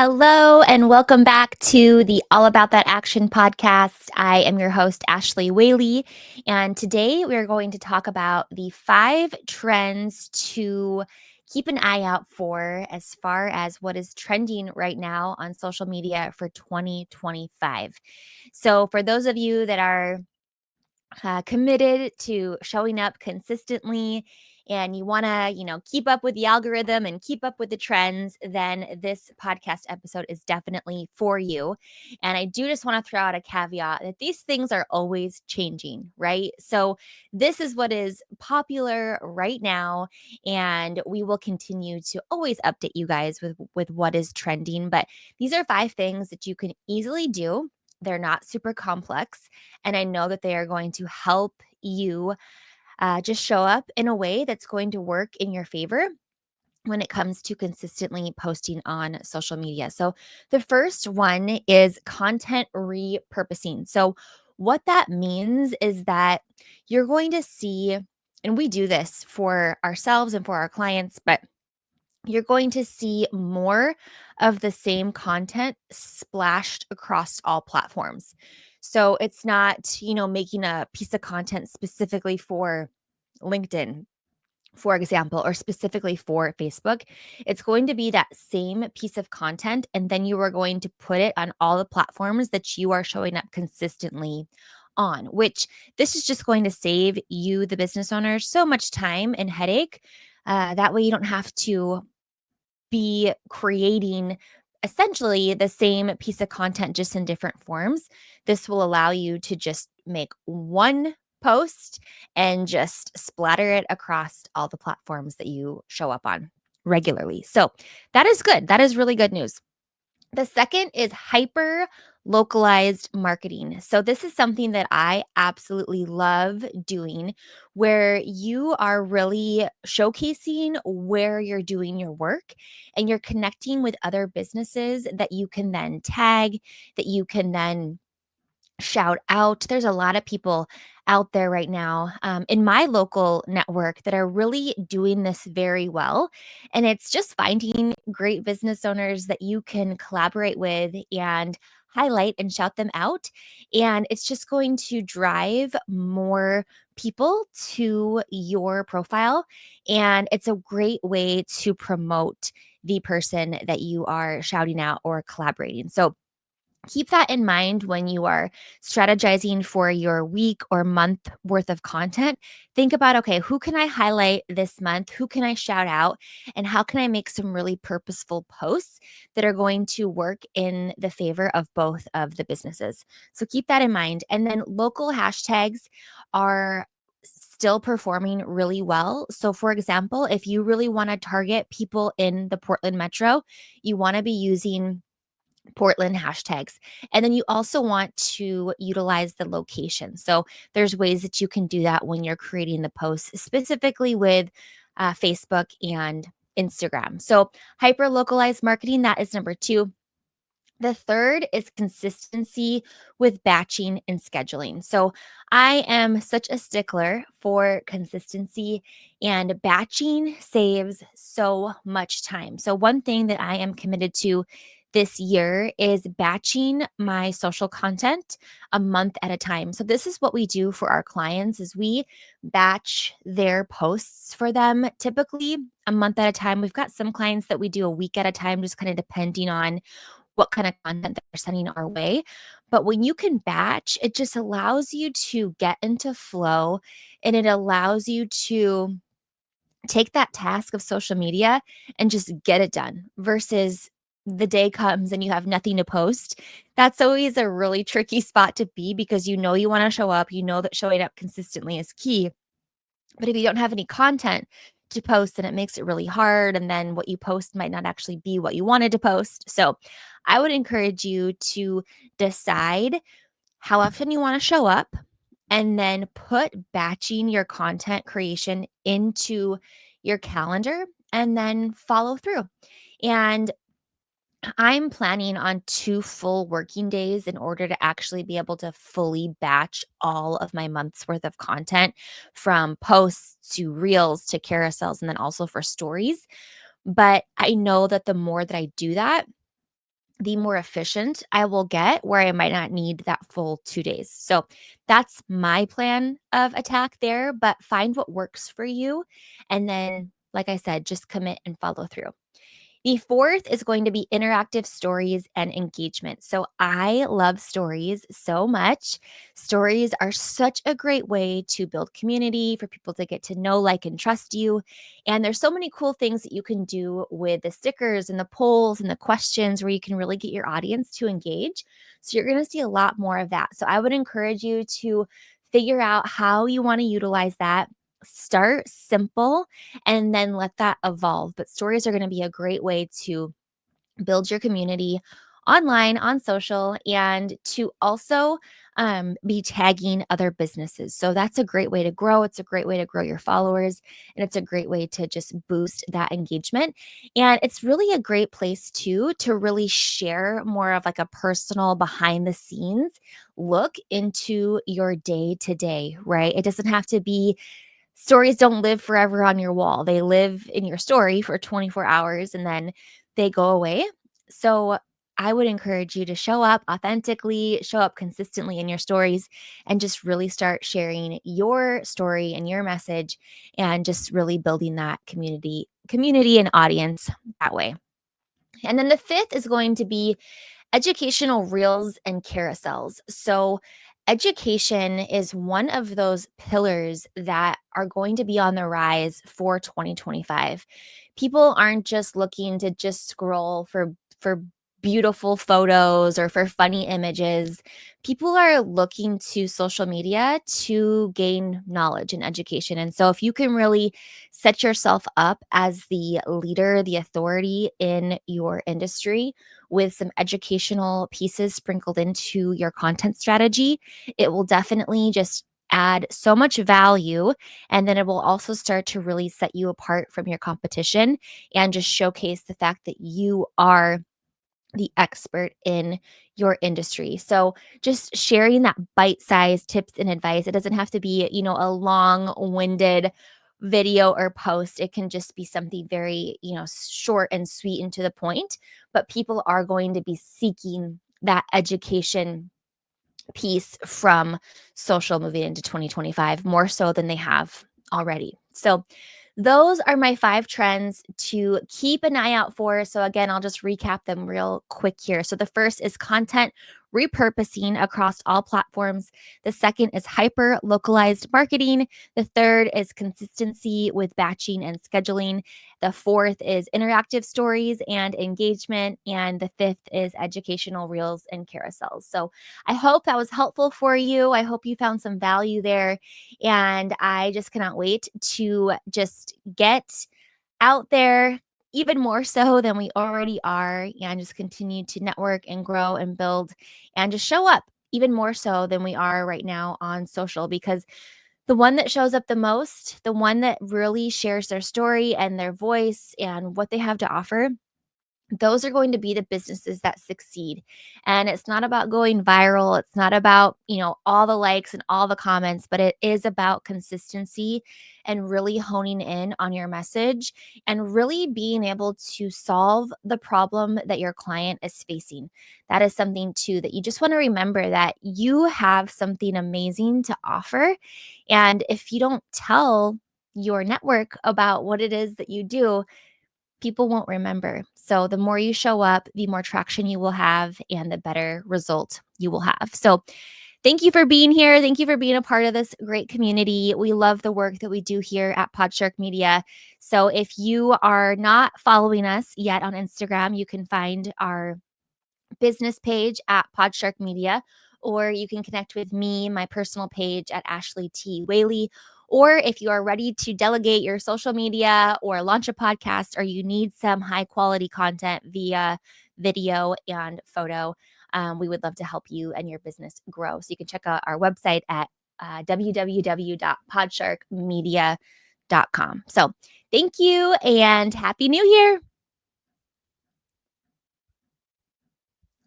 Hello, and welcome back to the All About That Action podcast. I am your host, Ashley Whaley, and today we are going to talk about the 5 trends to keep an eye out for as far as what is trending right now on social media for 2025. So, for those of you that are committed to showing up consistently and you want to keep up with the algorithm and keep up with the trends, then this podcast episode is definitely for you. And I do just want to throw out a caveat that these things are always changing, right? So this is what is popular right now, and we will continue to always update you guys with what is trending. But these are 5 things that you can easily do. They're not super complex, and I know that they are going to help you just show up in a way that's going to work in your favor when it comes to consistently posting on social media. So, the first one is content repurposing. So, what that means is that you're going to see, and we do this for ourselves and for our clients, but you're going to see more of the same content splashed across all platforms. So it's not, making a piece of content specifically for LinkedIn, for example, or specifically for Facebook. It's going to be that same piece of content, and then you are going to put it on all the platforms that you are showing up consistently on, which this is just going to save you, the business owner, so much time and headache. That way, you don't have to be creating essentially the same piece of content just in different forms. This will allow you to just make one post and just splatter it across all the platforms that you show up on regularly. So that is good. That is really good news. The second is hyper localized marketing. So, this is something that I absolutely love doing, where you are really showcasing where you're doing your work and you're connecting with other businesses that you can then tag, that you can then shout out. There's a lot of people out there right now in my local network that are really doing this very well. And it's just finding great business owners that you can collaborate with and highlight and shout them out. And it's just going to drive more people to your profile. And it's a great way to promote the person that you are shouting out or collaborating. So, keep that in mind when you are strategizing for your week or month worth of content. Think about, okay, who can I highlight this month? Who can I shout out? And how can I make some really purposeful posts that are going to work in the favor of both of the businesses? So keep that in mind. And then local hashtags are still performing really well. So, for example, if you really want to target people in the Portland metro, you want to be using Portland hashtags. And then you also want to utilize the location. So there's ways that you can do that when you're creating the posts, specifically with Facebook and Instagram. So hyper localized marketing, that is number 2. The third is consistency with batching and scheduling. So, I am such a stickler for consistency, and batching saves so much time. So, one thing that I am committed to this year is batching my social content a month at a time. So this is what we do for our clients is we batch their posts for them typically a month at a time. We've got some clients that we do a week at a time, just kind of depending on what kind of content they're sending our way. But when you can batch, it just allows you to get into flow, and it allows you to take that task of social media and just get it done versus the day comes and you have nothing to post. That's always a really tricky spot to be because you want to show up, you know that showing up consistently is key. But if you don't have any content to post, then it makes it really hard. And then what you post might not actually be what you wanted to post. So I would encourage you to decide how often you want to show up and then put batching your content creation into your calendar and then follow through. And I'm planning on 2 full working days in order to actually be able to fully batch all of my month's worth of content from posts to reels to carousels and then also for stories. But I know that the more that I do that, the more efficient I will get, where I might not need that full 2 days. So that's my plan of attack there, but find what works for you. And then, like I said, just commit and follow through. The fourth is going to be interactive stories and engagement. So I love stories so much. Stories are such a great way to build community, for people to get to know, like, and trust you. And there's so many cool things that you can do with the stickers and the polls and the questions where you can really get your audience to engage. So you're going to see a lot more of that. So I would encourage you to figure out how you want to utilize that. Start simple and then let that evolve. But stories are going to be a great way to build your community online, on social, and to also be tagging other businesses. So that's a great way to grow. It's a great way to grow your followers, and it's a great way to just boost that engagement. And it's really a great place too to really share more of like a personal behind the scenes look into your day to day, right? It doesn't have to be. Stories don't live forever on your wall. They live in your story for 24 hours and then they go away. So I would encourage you to show up authentically, show up consistently in your stories, and just really start sharing your story and your message, and just really building that community and audience that way. And then the fifth is going to be educational reels and carousels. So, education is one of those pillars that are going to be on the rise for 2025. People aren't just looking to just scroll for beautiful photos or for funny images. People are looking to social media to gain knowledge and education. And so if you can really set yourself up as the leader, the authority in your industry, with some educational pieces sprinkled into your content strategy, it will definitely just add so much value. And then it will also start to really set you apart from your competition and just showcase the fact that you are the expert in your industry. So just sharing that bite-sized tips and advice. It doesn't have to be, a long-winded video or post. It can just be something very, short and sweet and to the point, but people are going to be seeking that education piece from social moving into 2025 more so than they have already. So, those are my 5 trends to keep an eye out for. So, again, I'll just recap them real quick here. So, the first is content repurposing across all platforms. The second is hyper localized marketing. The third is consistency with batching and scheduling. The fourth is interactive stories and engagement. And the fifth is educational reels and carousels. So, I hope that was helpful for you. I hope you found some value there. And I just cannot wait to just get out there even more so than we already are, and just continue to network and grow and build and just show up even more so than we are right now on social, because the one that shows up the most, the one that really shares their story and their voice and what they have to offer, those are going to be the businesses that succeed. And it's not about going viral. It's not about, all the likes and all the comments, but it is about consistency and really honing in on your message and really being able to solve the problem that your client is facing. That is something too that you just want to remember, that you have something amazing to offer. And if you don't tell your network about what it is that you do, people won't remember. So the more you show up, the more traction you will have and the better result you will have. So thank you for being here. Thank you for being a part of this great community. We love the work that we do here at Podshark Media. So if you are not following us yet on Instagram, you can find our business page at Podshark Media, or you can connect with me, my personal page at Ashley T. Whaley. Or if you are ready to delegate your social media or launch a podcast, or you need some high quality content via video and photo, we would love to help you and your business grow. So you can check out our website at www.podsharkmedia.com. So thank you and Happy New Year.